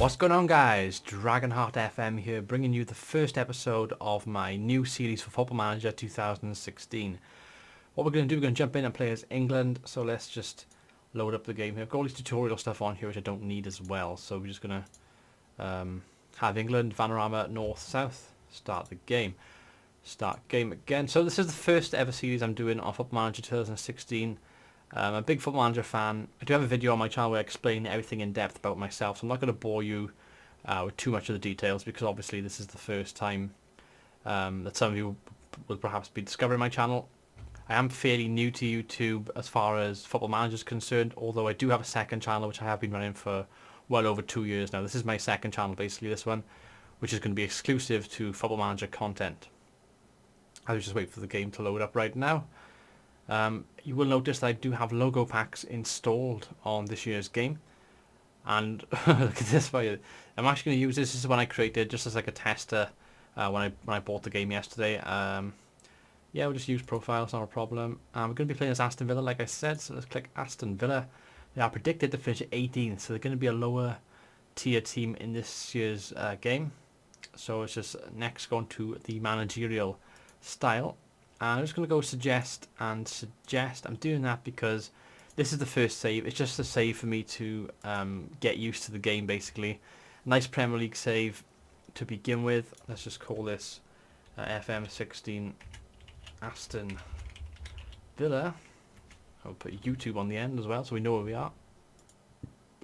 What's going on, guys? DragonheartFM here, bringing you the first episode of my new series for Football Manager 2016. What we're going to do, we're going to jump in and play as England, so let's just load up the game here. I've got all these tutorial stuff on here which I don't need as well, so we're just going to have England, Vanarama, North, South, start the game. Start game again. So this is the first ever series I'm doing on Football Manager 2016. I'm a big Football Manager fan. I do have a video on my channel where I explain everything in depth about myself, so I'm not going to bore you with too much of the details, because obviously this is the first time that some of you will perhaps be discovering my channel. I am fairly new to YouTube as far as Football Manager is concerned, although I do have a second channel which I have been running for well over 2 years now. This is my second channel, basically, this one, which is going to be exclusive to Football Manager content. I'll just wait for the game to load up right now. You will notice that I do have logo packs installed on this year's game, and look at this. I'm actually going to use this. This is one I created just as like a tester when I bought the game yesterday. Yeah, we'll just use profiles, not a problem. We're going to be playing as Aston Villa, like I said, so let's click Aston Villa. They are predicted to finish 18th, so they're going to be a lower tier team in this year's game. So it's just next going to the managerial style. I'm just going to go suggest and suggest. I'm doing that because this is the first save. It's just a save for me to get used to the game, basically. Nice Premier League save to begin with. Let's just call this FM16 Aston Villa. I'll put YouTube on the end as well so we know where we are.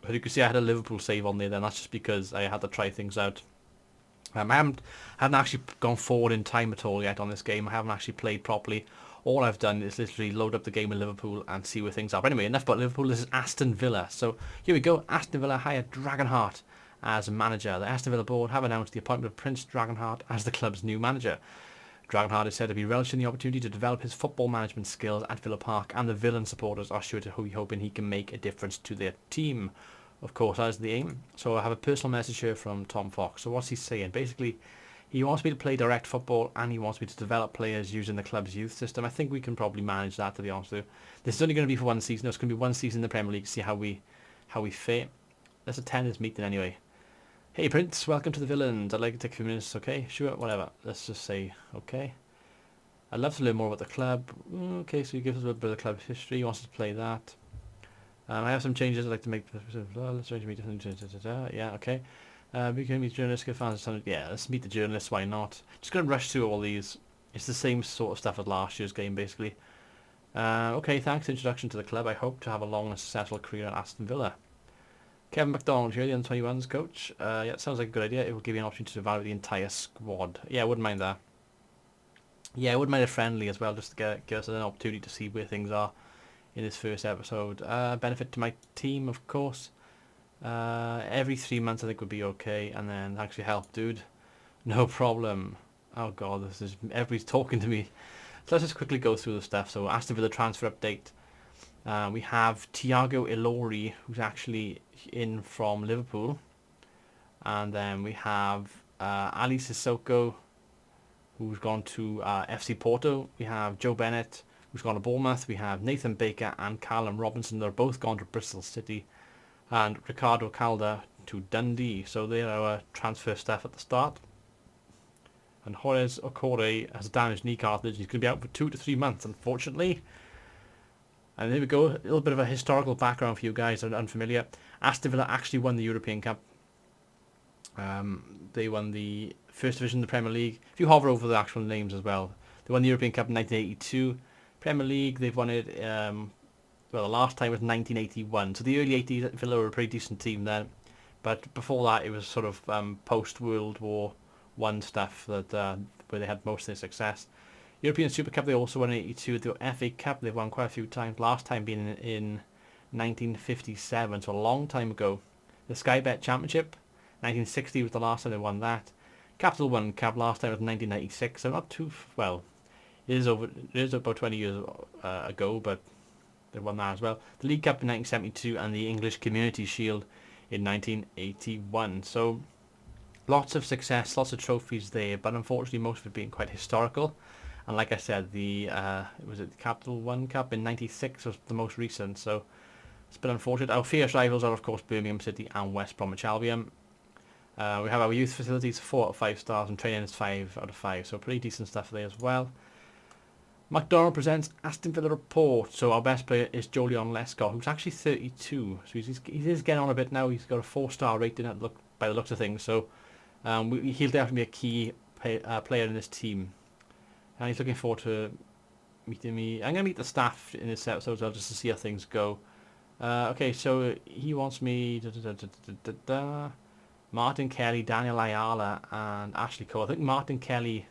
As you can see, I had a Liverpool save on there then. That's just because I had to try things out. I haven't actually gone forward in time at all yet on this game. I haven't actually played properly. All I've done is literally load up the game with Liverpool and see where things are. But anyway, enough about Liverpool. This is Aston Villa. So here we go. Aston Villa hired Dragonheart as manager. The Aston Villa board have announced the appointment of Prince Dragonheart as the club's new manager. Dragonheart is said to be relishing the opportunity to develop his football management skills at Villa Park, and the Villain supporters are sure to be hoping he can make a difference to their team. Of course, that is the aim. So I have a personal message here from Tom Fox. So what's he saying? Basically, he wants me to play direct football, and he wants me to develop players using the club's youth system. I think we can probably manage that, to be honest with you. This is only going to be for one season. It's going to be one season in the Premier League to see how we fare. Let's attend this meeting anyway. Hey Prince, welcome to the Villains. I'd like to take a few minutes. Okay, sure, whatever. Let's just say okay. I'd love to learn more about the club. Okay, so he gives us a little bit of the club's history. He wants us to play that. I have some changes I'd like to make. Let's try to meet. Yeah, okay. We can meet journalists, get fans. Yeah, let's meet the journalists. Why not? Just going to rush through all these. It's the same sort of stuff as last year's game, basically. Okay, thanks. Introduction to the club. I hope to have a long and successful career at Aston Villa. Kevin McDonald here, the under-21s coach. Yeah, it sounds like a good idea. It will give you an opportunity to evaluate the entire squad. Yeah, I wouldn't mind that. Yeah, I wouldn't mind a friendly as well, just to give us an opportunity to see where things are in this first episode. Benefit to my team, of course. Every 3 months I think would be okay, and then actually help, dude. No problem. Oh god, everybody's talking to me. So let's just quickly go through the stuff. So Aston Villa transfer update. We have Thiago Ilori, who's actually in from Liverpool, and then we have Ali Sissoko, who's gone to FC Porto. We have Joe Bennett, who's gone to Bournemouth. We have Nathan Baker and Callum Robinson. They're both gone to Bristol City. And Ricardo Calder to Dundee. So they're our transfer stuff at the start. And Horace Okore has a damaged knee cartilage. He's going to be out for 2 to 3 months, unfortunately. And there we go. A little bit of a historical background for you guys that are unfamiliar. Aston Villa actually won the European Cup. They won the First Division of the Premier League. If you hover over the actual names as well. They won the European Cup in 1982. Premier League, they've won it, well, the last time was 1981. So the early 80s, Villa were a pretty decent team then. But before that, it was sort of post-World War I stuff that where they had most of their success. European Super Cup, they also won in 82. The FA Cup, they've won quite a few times. Last time being in 1957, so a long time ago. The Sky Bet Championship, 1960 was the last time they won that. Capital One Cup, last time was 1996, so not too, well, it is about 20 years ago, but they won that as well. The League Cup in 1972 and the English Community Shield in 1981. So lots of success, lots of trophies there, but unfortunately most of it being quite historical. And like I said, the Capital One Cup in 96 was the most recent, so it's a bit unfortunate. Our fierce rivals are of course Birmingham City and West Bromwich Albion. We have our youth facilities 4 out of 5 stars, and training is 5 out of 5. So pretty decent stuff there as well. McDonald presents Aston Villa report. So our best player is Jolyon Lescott, who's actually 32. So he is getting on a bit now. He's got a 4-star rating by the looks of things. So he'll definitely be a key player in this team. And he's looking forward to meeting me. I'm going to meet the staff in this episode as well, just to see how things go. Okay, so he wants me... Martin Kelly, Daniel Ayala, and Ashley Cole. I think Martin Kelly...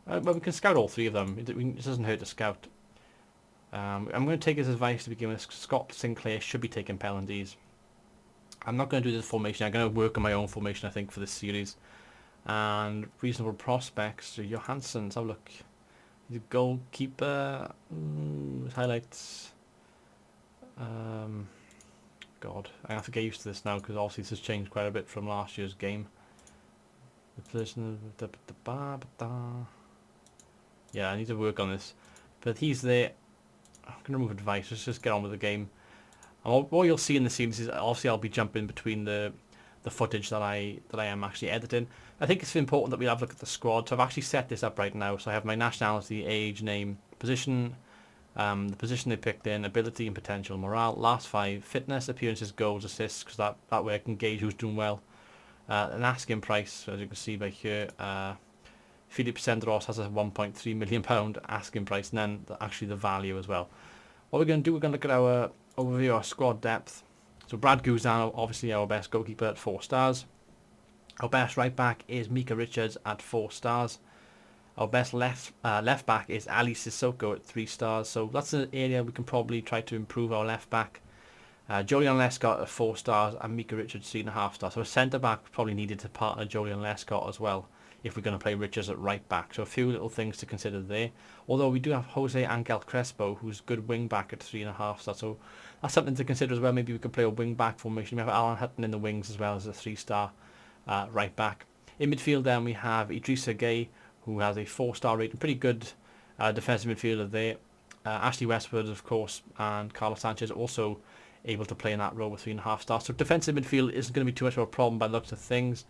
well, we can scout all 3 of them. It doesn't hurt to scout. I'm going to take his advice to begin with. Scott Sinclair should be taking penalties. I'm not going to do this formation. I'm going to work on my own formation, I think, for this series. And reasonable prospects. So Johansson, let's have a look. He's a goalkeeper. Highlights. God, I have to get used to this now because obviously this has changed quite a bit from last year's game. The position of yeah, I need to work on this. But he's there. I'm going to remove advice. Let's just get on with the game. And what you'll see in the series is obviously I'll be jumping between the footage that I am actually editing. I think it's important that we have a look at the squad. So I've actually set this up right now. So I have my nationality, age, name, position, the position they picked in, ability and potential, morale, last 5, fitness, appearances, goals, assists, because that way I can gauge who's doing well. An asking price, as you can see by here. Philip Sendros has a £1.3 million asking price, and then actually the value as well. What we're going to do, we're going to look at our overview, our squad depth. So Brad Guzan, obviously our best goalkeeper at 4 stars. Our best right back is Mika Richards at 4 stars. Our best left back is Ali Sissoko at 3 stars. So that's an area we can probably try to improve our left back. Jolyon Lescott at 4 stars and Mika Richards 3.5 stars. So a centre back probably needed to partner Jolyon Lescott as well if we're going to play Richards at right back. So a few little things to consider there. Although we do have Jose Angel Crespo, who's good wing back at 3.5 stars. So that's something to consider as well. Maybe we could play a wing back formation. We have Alan Hutton in the wings as well as a 3-star right back. In midfield then we have Idrissa Gueye, who has a 4-star rating. Pretty good defensive midfielder there. Ashley Westwood, of course, and Carlos Sanchez also able to play in that role with 3.5 stars. So defensive midfield isn't going to be too much of a problem by the looks of things.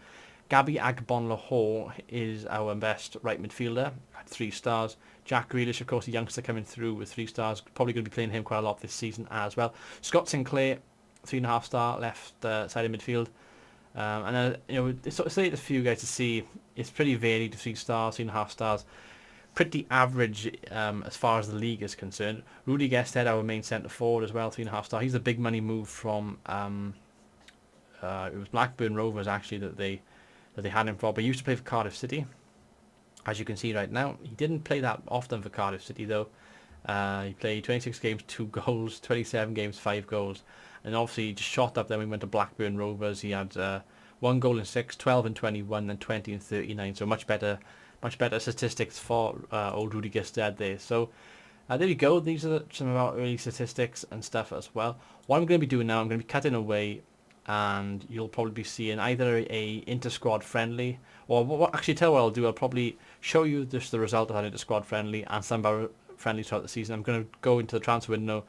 Gabby Agbon-Lahore is our best right midfielder at 3 stars. Jack Grealish, of course, a youngster coming through with 3 stars. Probably going to be playing him quite a lot this season as well. Scott Sinclair, 3.5 star left side of midfield. And it's sort of say it a few guys to see. It's pretty varied, 3 stars, 3.5 stars. Pretty average as far as the league is concerned. Rudy Gested, our main centre forward as well, 3.5 star. He's a big money move from it was Blackburn Rovers actually that they had him for. But he used to play for Cardiff City, as you can see right now. He didn't play that often for Cardiff City though. He played 26 games, 2 goals, 27 games, 5 goals. And obviously he just shot up then we went to Blackburn Rovers. He had 1 goal in 6, 12 and 21, then 20 and 39. So much better statistics for old Rudy Gested there. So there we go. These are some of our early statistics and stuff as well. What I'm going to be doing now, I'm going to be cutting away, and you'll probably be seeing either a inter-squad friendly, or actually tell you what I'll do. I'll probably show you just the result of that inter-squad friendly and some of our friendlies throughout the season. I'm going to go to the transfer window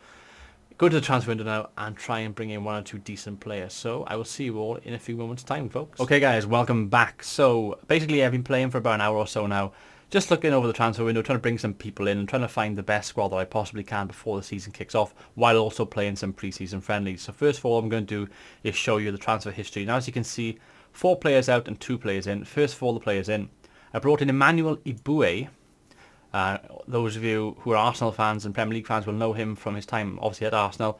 now and try and bring in 1 or 2 decent players. So I will see you all in a few moments time, folks. Okay guys, welcome back. So basically I've been playing for about an hour or so now, just looking over the transfer window, trying to bring some people in and trying to find the best squad that I possibly can before the season kicks off, while also playing some pre-season friendlies. So first of all, what I'm going to do is show you the transfer history. Now as you can see, 4 players out and 2 players in. First of all, the players in. I brought in Emmanuel Ibue. Those of you who are Arsenal fans and Premier League fans will know him from his time obviously at Arsenal.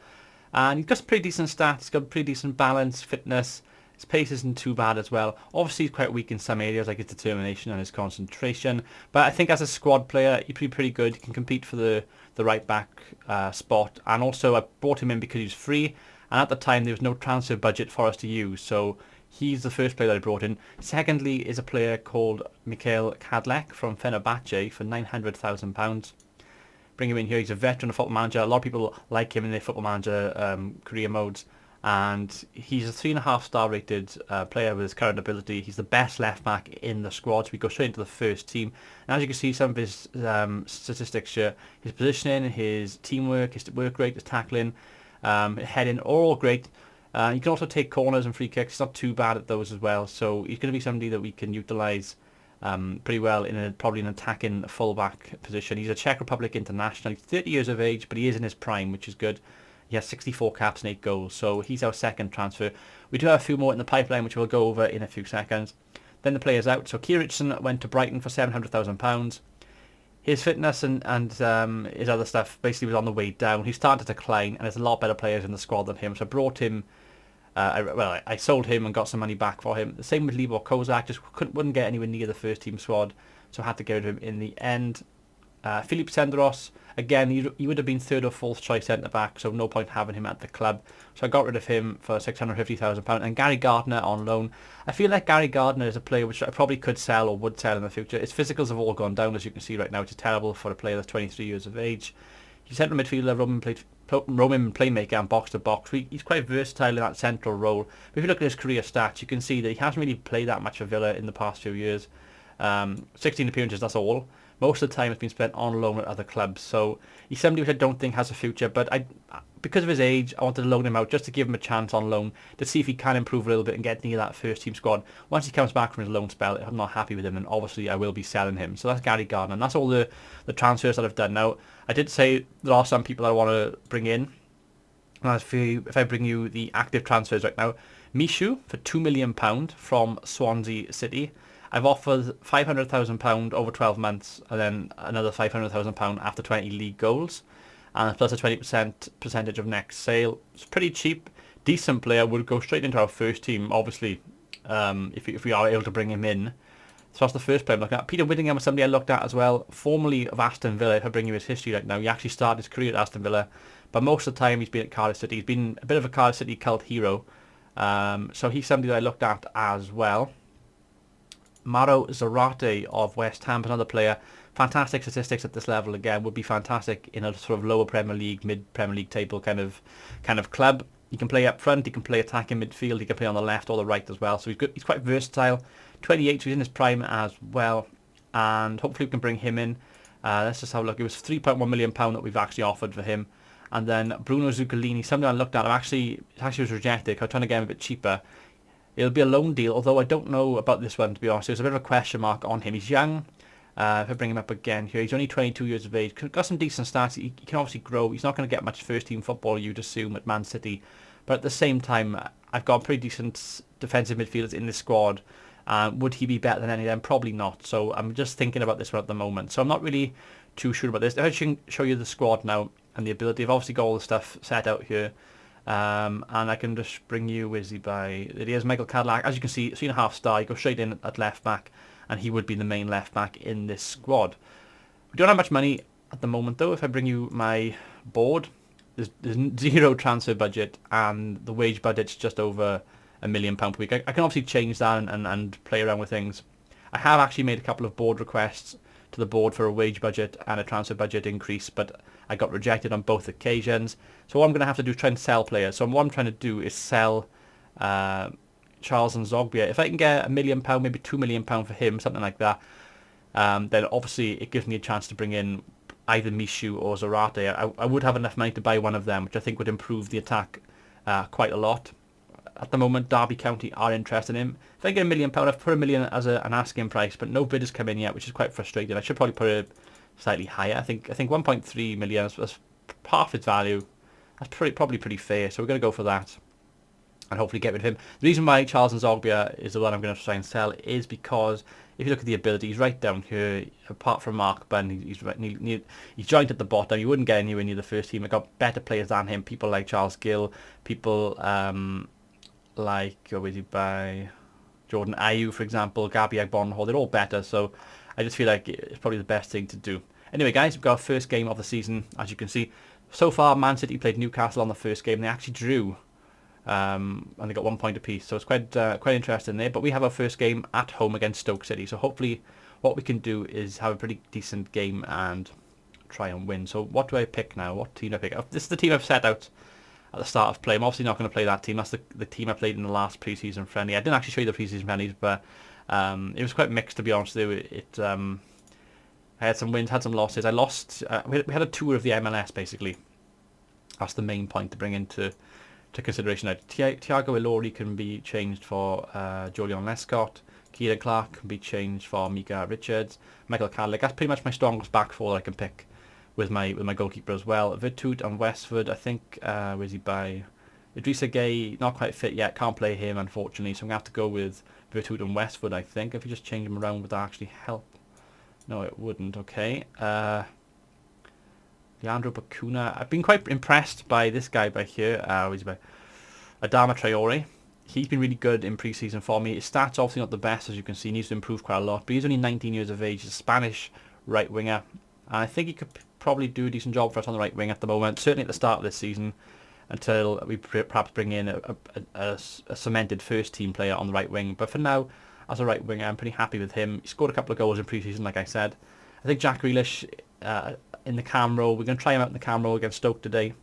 And he's got some pretty decent stats. He's got pretty decent balance, fitness. His pace isn't too bad as well. Obviously he's quite weak in some areas like his determination and his concentration. But I think as a squad player he's pretty good. He can compete for the right back spot. And also I brought him in because he was free. And at the time there was no transfer budget for us to use. So he's the first player that I brought in. Secondly is a player called Mikhail Kadlec from Fenerbahce for £900,000. Bring him in here. He's a veteran of Football Manager. A lot of people like him in their Football Manager career modes. And he's a 3.5 star rated player with his current ability. He's the best left back in the squad, so we go straight into the first team. And as you can see, some of his statistics here, his positioning, his teamwork, his work rate, his tackling, heading, all great. He can also take corners and free kicks. He's not too bad at those as well. So he's going to be somebody that we can utilise pretty well in probably an attacking fullback position. He's a Czech Republic international. He's 30 years of age, but he is in his prime, which is good. He has 64 caps and 8 goals, so he's our second transfer. We do have a few more in the pipeline, which we'll go over in a few seconds. Then the players out. So Kieritson went to Brighton for £700,000. His fitness and his other stuff basically was on the way down. He started to decline, and there's a lot better players in the squad than him. So I brought him. I sold him and got some money back for him. The same with Libor Kozak, just wouldn't get anywhere near the first team squad, so I had to get rid of him in the end. Filip Senderos, again, he would have been third or fourth choice centre back, so no point having him at the club. So I got rid of him for £650,000. And Gary Gardner on loan. I feel like Gary Gardner is a player which I probably could sell or would sell in the future. His physicals have all gone down, as you can see right now, which is terrible for a player that's 23 years of age. He's central midfielder, Roman playmaker and box to box. He's quite versatile in that central role. But if you look at his career stats, you can see that he hasn't really played that much for Villa in the past few years. 16 appearances, that's all. Most of the time it's been spent on loan at other clubs. So he's somebody which I don't think has a future, but because of his age, I wanted to loan him out just to give him a chance on loan to see if he can improve a little bit and get near that first team squad. Once he comes back from his loan spell, if I'm not happy with him, then obviously I will be selling him. So that's Gary Gardner, and that's all the transfers that I've done. Now, I did say there are some people I want to bring in. If I bring you the active transfers right now, Mishu for £2 million from Swansea City. I've offered £500,000 over 12 months and then another £500,000 after 20 league goals, and plus a 20% percentage of next sale. It's pretty cheap. Decent player, would go straight into our first team, obviously, if we are able to bring him in. So that's the first player I'm looking at. Peter Whittingham was somebody I looked at as well, formerly of Aston Villa. If I bring you his history right now, he actually started his career at Aston Villa, but most of the time he's been at Cardiff City. He's been a bit of a Cardiff City cult hero, so he's somebody that I looked at as well. Maro Zarate of West Ham, another player. Fantastic statistics at this level again. Would be fantastic in a sort of lower Premier League, mid Premier League table kind of club. He can play up front. He can play attacking midfield. He can play on the left or the right as well. So he's good. He's quite versatile. 28, so he's in his prime as well. And hopefully we can bring him in. Let's just have a look. It was £3.1 million that we've actually offered for him. And then Bruno Zuccolini, somebody I looked at. It actually was rejected. I was trying to get him a bit cheaper. It'll be a loan deal, although I don't know about this one, to be honest. There's a bit of a question mark on him. He's young. If I bring him up again here, he's only 22 years of age. Got some decent stats. He can obviously grow. He's not going to get much first-team football, you'd assume, at Man City. But at the same time, I've got pretty decent defensive midfielders in this squad. Would he be better than any of them? Probably not. So I'm just thinking about this one at the moment. So I'm not really too sure about this. If I can show you the squad now and the ability, I've obviously got all the stuff set out here. And I can just bring you, where's he by? It is Michael Cadillac. As you can see, 3.5 star. You go straight in at left back, and he would be the main left back in this squad. We don't have much money at the moment, though. If I bring you my board, there's zero transfer budget, and the wage budget's just over £1 million per week. I can obviously change that and play around with things. I have actually made a couple of board requests to the board for a wage budget and a transfer budget increase, but I got rejected on both occasions. So what I'm going to have to do is try and sell players. So what I'm trying to do is sell Charles and Zogbia. If I can get £1 million, maybe £2 million for him, something like that, then obviously it gives me a chance to bring in either Mishu or Zarate. I would have enough money to buy one of them, which I think would improve the attack quite a lot. At the moment, Derby County are interested in him. If I get £1 million, I've put £1 million as an asking price, but no bid has come in yet, which is quite frustrating. I should probably put it slightly higher. I think 1.3 million is half its value. That's probably pretty fair. So we're going to go for that, and hopefully get rid of him. The reason why Charles and Zogbia is the one I'm going to try and sell is because if you look at the ability, he's right down here. Apart from Mark Bunn, he's joined at the bottom. You wouldn't get anywhere near the first team. I got better players than him. People like Charles Gill. People like Jordan Ayew, for example, Gabby Agbonhor. They're all better. So I just feel like it's probably the best thing to do. Anyway, guys, we've got our first game of the season, as you can see. So far, Man City played Newcastle on the first game. They actually drew, and they got 1 point apiece. So it's quite interesting there. But we have our first game at home against Stoke City. So hopefully what we can do is have a pretty decent game and try and win. So what do I pick now? What team do I pick? This is the team I've set out at the start of play. I'm obviously not going to play that team. That's the team I played in the last pre-season friendly. I didn't actually show you the pre-season friendlies, but it was quite mixed, to be honest with you. I had some wins, had some losses. I lost. We had a tour of the MLS, basically. That's the main point to bring into to consideration. Like, Thiago Ilori can be changed for Julian Lescott. Kieran Clark can be changed for Mika Richards. Michael Carlick. That's pretty much my strongest back four that I can pick with my goalkeeper as well. Virtut and Westford, I think, where's he by? Idrissa Gueye, not quite fit yet. Can't play him, unfortunately. So I'm going to have to go with Virtut and Westford, I think. If you just change them around, would that actually help? No, it wouldn't. Okay. Leandro Bacuna. I've been quite impressed by this guy by here. Where's he by? Adama Traore. He's been really good in pre-season for me. His stats obviously not the best, as you can see. He needs to improve quite a lot. But he's only 19 years of age. He's a Spanish right winger. And I think he could probably do a decent job for us on the right wing at the moment. Certainly at the start of this season, until we perhaps bring in a cemented first team player on the right wing. But for now, as a right winger, I'm pretty happy with him. He scored a couple of goals in pre-season, like I said. I think Jack Grealish in the cam role. We're going to try him out in the cam role against Stoke today.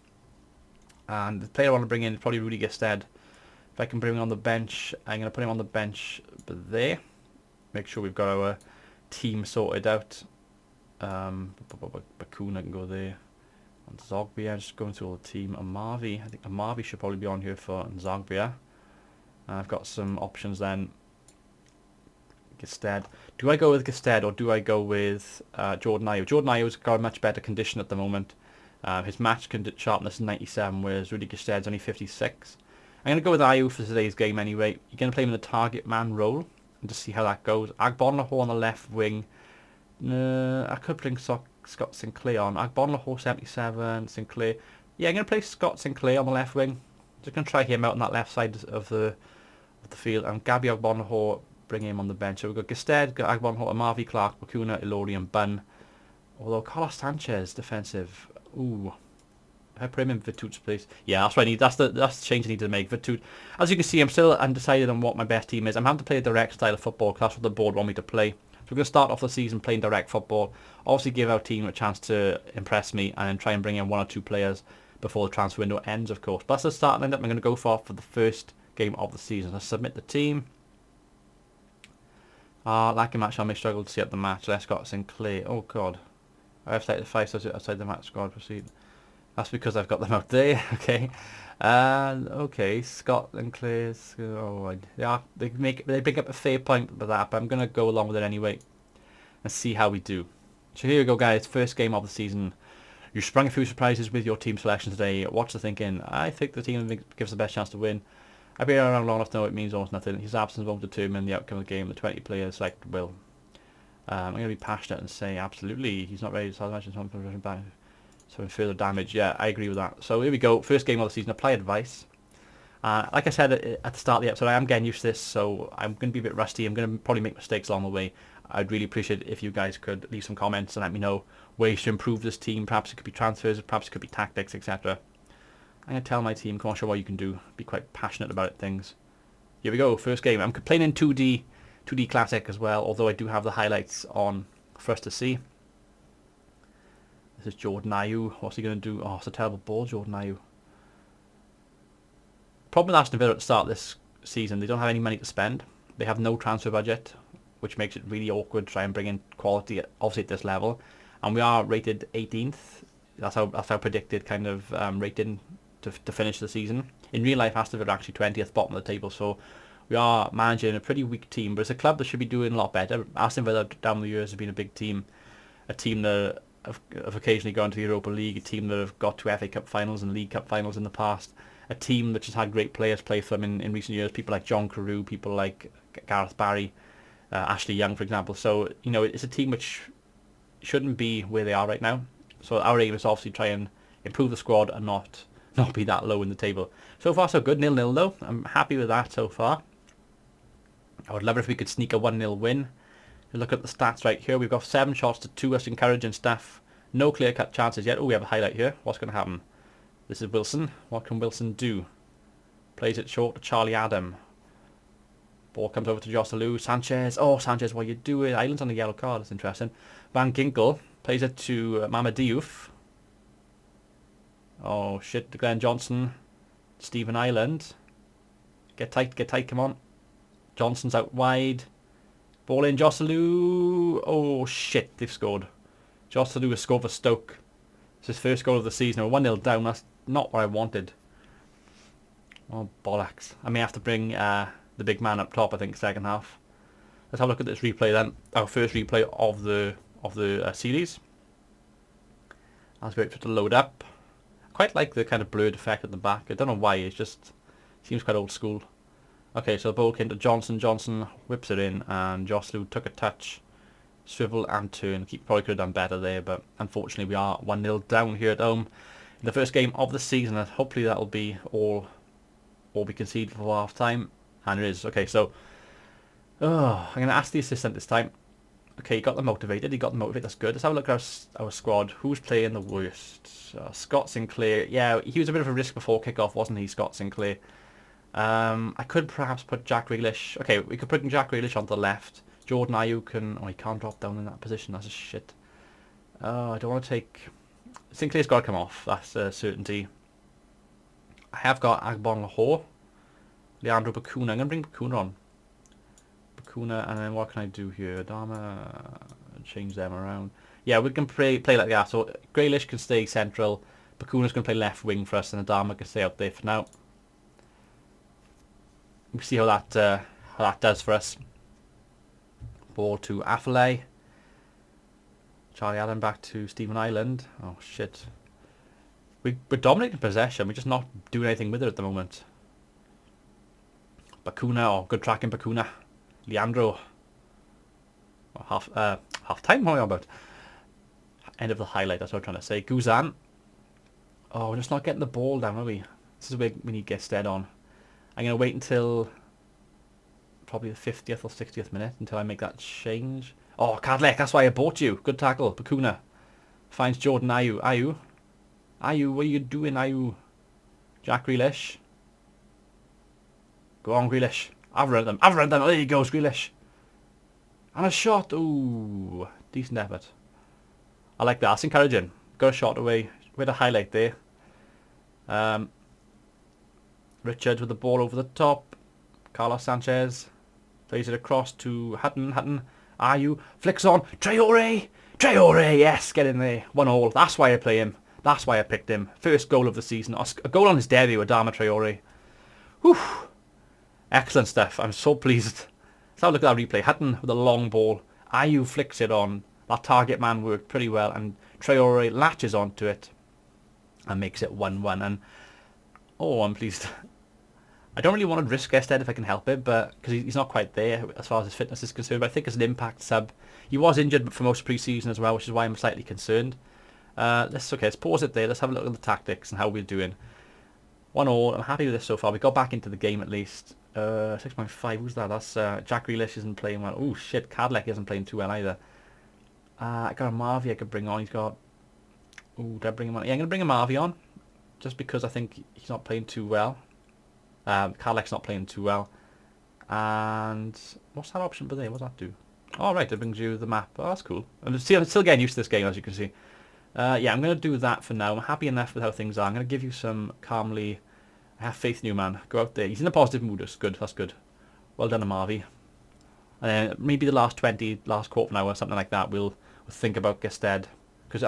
And the player I want to bring in is probably Rudy Gestede. If I can bring him on the bench, I'm going to put him on the bench there. Make sure we've got our team sorted out. Bacuna can go there. And Zogbia, just going through all the team. Amavi, I think Amavi should probably be on here for Zogbia. I've got some options then. Gestede. Do I go with Gestede or do I go with Jordan Ayew? Jordan Ayew's got a much better condition at the moment. His match sharpness is 97, whereas Rudy Gestede's only 56. I'm going to go with Ayew for today's game anyway. You're going to play him in the target man role and just see how that goes. Agbonlahor on the left wing. I could bring Scott Sinclair on. Agbonlahor 77, Sinclair. Yeah, I'm going to play Scott Sinclair on the left wing. Just going to try him out on that left side of the field. And Gabby Agbonlahor, bring him on the bench. So we've got Gestede, got Agbonlahor, Amavi, Clark, Bacuna, Ilori and Bunn. Although Carlos Sanchez, defensive. Ooh. I put him in Virtut's place. Yeah, that's what I need. That's the change I need to make. Virtut. As you can see, I'm still undecided on what my best team is. I'm having to play a direct style of football because that's what the board want me to play. So we're going to start off the season playing direct football. Obviously give our team a chance to impress me and then try and bring in one or two players before the transfer window ends, of course. But that's the start lineup I'm going to go for the first game of the season. Let's submit the team. Like a match, I may struggle to see up the match. Let's got Sinclair. Oh, God. I have started 5 stars outside the match squad. Proceed. That's because I've got them out there. Okay. Okay, Scotland clears. Oh, yeah, they bring up a fair point with that, but I'm gonna go along with it anyway and see how we do. So here we go, guys. First game of the season. You sprung a few surprises with your team selection today. What's the thinking? I think the team gives the best chance to win. I've been around long enough to know it means almost nothing. His absence won't determine the outcome of the game. The 20 players selected will. I'm going to be passionate and say absolutely. He's not ready to start matching back. So further damage. Yeah, I agree with that. So here we go. First game of the season. Apply advice. Like I said at the start of the episode, I am getting used to this, so I'm going to be a bit rusty. I'm going to probably make mistakes along the way. I'd really appreciate it if you guys could leave some comments and let me know ways to improve this team. Perhaps it could be transfers, perhaps it could be tactics, etc. I'm going to tell my team, come on, show what you can do. Be quite passionate about it, things. Here we go, first game. I'm playing in 2D Classic as well, although I do have the highlights on for us to see. This is Jordan Ayew. What's he going to do? Oh, it's a terrible ball, Jordan Ayew. Problem with Aston Villa at the start of this season, they don't have any money to spend. They have no transfer budget, which makes it really awkward to try and bring in quality, obviously at this level. And we are rated 18th. That's our predicted kind of rating to finish the season. In real life, Aston Villa are actually 20th, bottom of the table, so we are managing a pretty weak team, but it's a club that should be doing a lot better. Aston Villa down the years have been a big team, a team that have occasionally gone to the Europa League, a team that have got to FA Cup finals and League Cup finals in the past, a team that has had great players play for them in recent years, people like John Carew, people like Gareth Barry, Ashley Young, for example. So, you know, it's a team which shouldn't be where they are right now. So our aim is obviously try and improve the squad and not be that low in the table. So far so good, 0-0 though. I'm happy with that so far. I would love it if we could sneak a 1-0 win. You look at the stats right here. We've got 7 shots to 2. That's encouraging stuff. No clear-cut chances yet. Oh, we have a highlight here. What's going to happen? This is Wilson. What can Wilson do? Plays it short to Charlie Adam. Ball comes over to Joselu. Sanchez. Oh, Sanchez, what are you doing? Island's on the yellow card. That's interesting. Van Ginkel plays it to Mamadiouf. Oh, shit. To Glenn Johnson. Stephen Island. Get tight, come on. Johnson's out wide. Ball in, Joselu. Oh, shit, they've scored. Joselu has scored for Stoke. It's his first goal of the season. We're 1-0 down. That's not what I wanted. Oh, bollocks. I may have to bring the big man up top, I think, second half. Let's have a look at this replay then. Our first replay of the series. As we wait for it to load up. I quite like the kind of blurred effect at the back. I don't know why, it just seems quite old school. Okay, so the ball came to Johnson. Johnson whips it in, and Joslu took a touch. Swivel and turn. He probably could have done better there, but unfortunately we are 1-0 down here at home in the first game of the season, and hopefully that'll be all we concede for half time. And it is. Okay, so I'm going to ask the assistant this time. Okay, he got them motivated. That's good. Let's have a look at our squad. Who's playing the worst? Scott Sinclair. Yeah, he was a bit of a risk before kickoff, wasn't he, Scott Sinclair? I could perhaps put Jack Grealish. Okay, we could bring Jack Grealish onto the left. Jordan Ayew can... Oh, he can't drop down in that position. That's a shit. I don't want to take... Sinclair's got to come off. That's a certainty. I have got Agbon Lahore. Leandro Bacuna. I'm going to bring Bacuna on. Bacuna, and then what can I do here? Dharma... Change them around. Yeah, we can play like that. So Grealish can stay central. Bacuna's going to play left wing for us, and Adama can stay out there for now. We see how that does for us. Ball to Affalay. Charlie Allen back to Stephen Island. Oh shit. We're dominating possession. We're just not doing anything with it at the moment. Bacuna. Oh, good tracking Bacuna. Leandro. Oh, half time. What are you on about? End of the highlight. That's what I'm trying to say. Guzan. Oh, we're just not getting the ball down, are we? This is where we need to get stead on. I'm going to wait until probably the 50th or 60th minute until I make that change. Oh, Cadleck, that's why I bought you. Good tackle. Bacuna finds Jordan Ayew. Ayew, what are you doing, Ayew? Jack Grealish. Go on, Grealish. I've run them. There you go, Grealish. And a shot. Ooh, decent effort. I like that. That's encouraging. Got a shot away. With a highlight there. Richards with the ball over the top. Carlos Sanchez plays it across to Hutton. Ayew flicks on. Traore, yes, get in there. 1-1. That's why I play him. That's why I picked him. First goal of the season. A goal on his debut, Adama Traore. Whew. Excellent stuff. I'm so pleased. Let's have a look at that replay. Hutton with a long ball. Ayew flicks it on. That target man worked pretty well, and Traore latches onto it and makes it 1-1. And oh, I'm pleased. I don't really want to risk Ested if I can help it, but because he's not quite there as far as his fitness is concerned. But I think as an impact sub, he was injured for most of pre-season as well, which is why I'm slightly concerned. Let's pause it there. Let's have a look at the tactics and how we're doing. 1-1. I'm happy with this so far. We got back into the game at least. 6.5. Who's that? That's Jack Grealish isn't playing well. Oh shit, Cadleck isn't playing too well either. I got a Marvy I could bring on. He's got... Ooh, did I bring him on? Yeah, I'm going to bring a Marvy on. Just because I think he's not playing too well. Cadleck's not playing too well. And what's that option for there? What does that do? Oh, right, it brings you the map. Oh, that's cool. I'm still getting used to this game, as you can see. Yeah, I'm going to do that for now. I'm happy enough with how things are. I'm going to give you some calmly... I have faith in you, man. Go out there. He's in a positive mood. That's good. That's good. Well done, Marvy. And then maybe the last quarter of an hour, something like that, we'll think about Gested. Because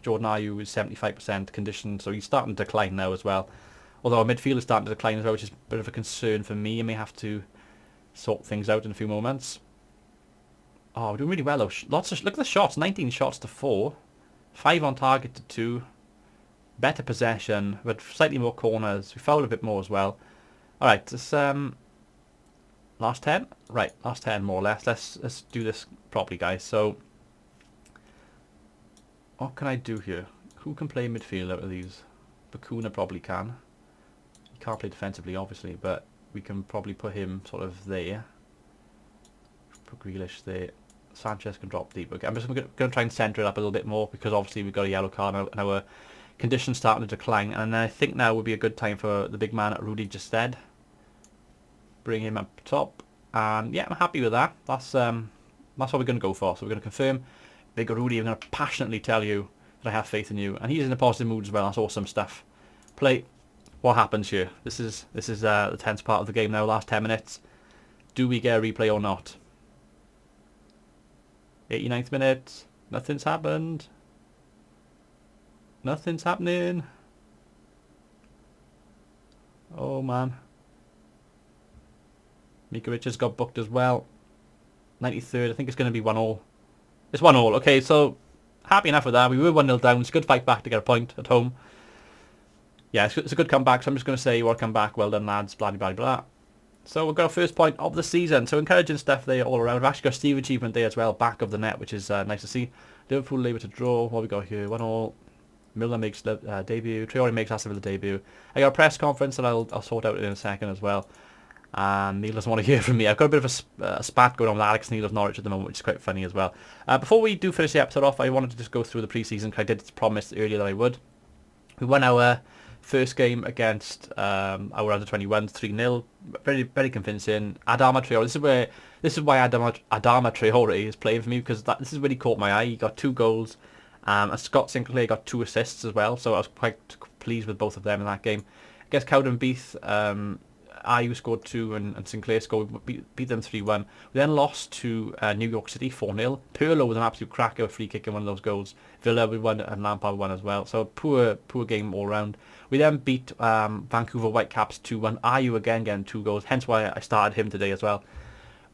Jordan Ayew is 75% conditioned, so he's starting to decline now as well. Although our midfield is starting to decline as well, which is a bit of a concern for me. I may have to sort things out in a few moments. Oh, we're doing really well though. Look at the shots. 19 shots to 4. 5 on target to 2. Better possession, but slightly more corners. We fouled a bit more as well. Alright, this last 10? Right, last 10 more or less. Let's do this properly, guys. So what can I do here? Who can play midfield out of these? Bacuna probably can. He can't play defensively, obviously, but we can probably put him sort of there. Put Grealish there. Sanchez can drop deep. Okay, I'm just going to try and centre it up a little bit more because obviously we've got a yellow card and our conditions starting to decline. And I think now would be a good time for the big man at Rudy Gested. Bring him up top. And yeah, I'm happy with that. That's what we're going to go for. So we're going to confirm. Big Rudy, I'm going to passionately tell you that I have faith in you. And he's in a positive mood as well. That's awesome stuff. Play. What happens here? This is the tense part of the game now. Last 10 minutes. Do we get a replay or not? 89th minute. Nothing's happened. Nothing's happening. Oh, man. Mika Richards got booked as well. 93rd. I think it's going to be 1-1. It's 1-1. Okay, so happy enough with that. We were 1-0 down. It's a good fight back to get a point at home. Yeah, it's a good comeback. So I'm just going to say, welcome back. Well done, lads. Blah, blah, blah. So we've got our first point of the season. So encouraging stuff there all around. We've actually got Steve achievement there as well, back of the net, which is nice to see. Liverpool able to draw. What we got here? 1-1. Milner makes debut. Traore makes Aston Villa debut. I got a press conference that I'll sort out in a second as well. And Neil doesn't want to hear from me. I've got a bit of a spat going on with Alex Neil of Norwich at the moment, which is quite funny as well. Before we do finish the episode off, I wanted to just go through the pre-season, because I did promise earlier that I would. We won our first game against our under-21s 3-0. Very, very convincing. Adama Traore. This is why Adama Traore is playing for me, because this is when he caught my eye. He got 2 goals. And Scott Sinclair got 2 assists as well, so I was quite pleased with both of them in that game. Against Cowdenbeath, Ayew scored 2 and Sinclair scored, beat them 3-1. We then lost to New York City 4-0. Pirlo was an absolute cracker, free kick in one of those goals. Villa we won and Lampard won as well. So poor game all round. We then beat Vancouver Whitecaps 2-1. Ayew again getting 2 goals, hence why I started him today as well.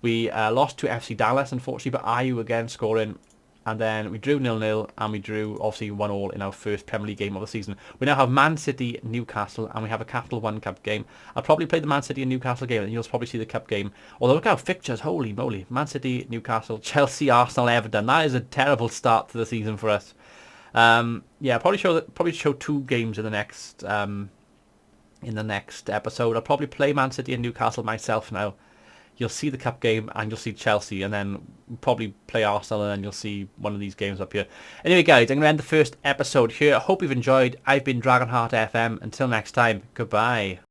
We lost to FC Dallas unfortunately, but Ayew again scoring. And then we drew 0-0 and we drew obviously 1-1 in our first Premier League game of the season. We now have Man City, Newcastle, and we have a Capital One Cup game. I'll probably play the Man City and Newcastle game, and you'll probably see the Cup game. Although look at our fixtures, holy moly. Man City, Newcastle, Chelsea, Arsenal, Everton. That is a terrible start to the season for us. Yeah, probably show 2 games in the next episode. I'll probably play Man City and Newcastle myself now. You'll see the Cup game and you'll see Chelsea, and then probably play Arsenal, and then you'll see one of these games up here. Anyway guys, I'm going to end the first episode here. I hope you've enjoyed. I've been Dragonheart FM. Until next time, goodbye.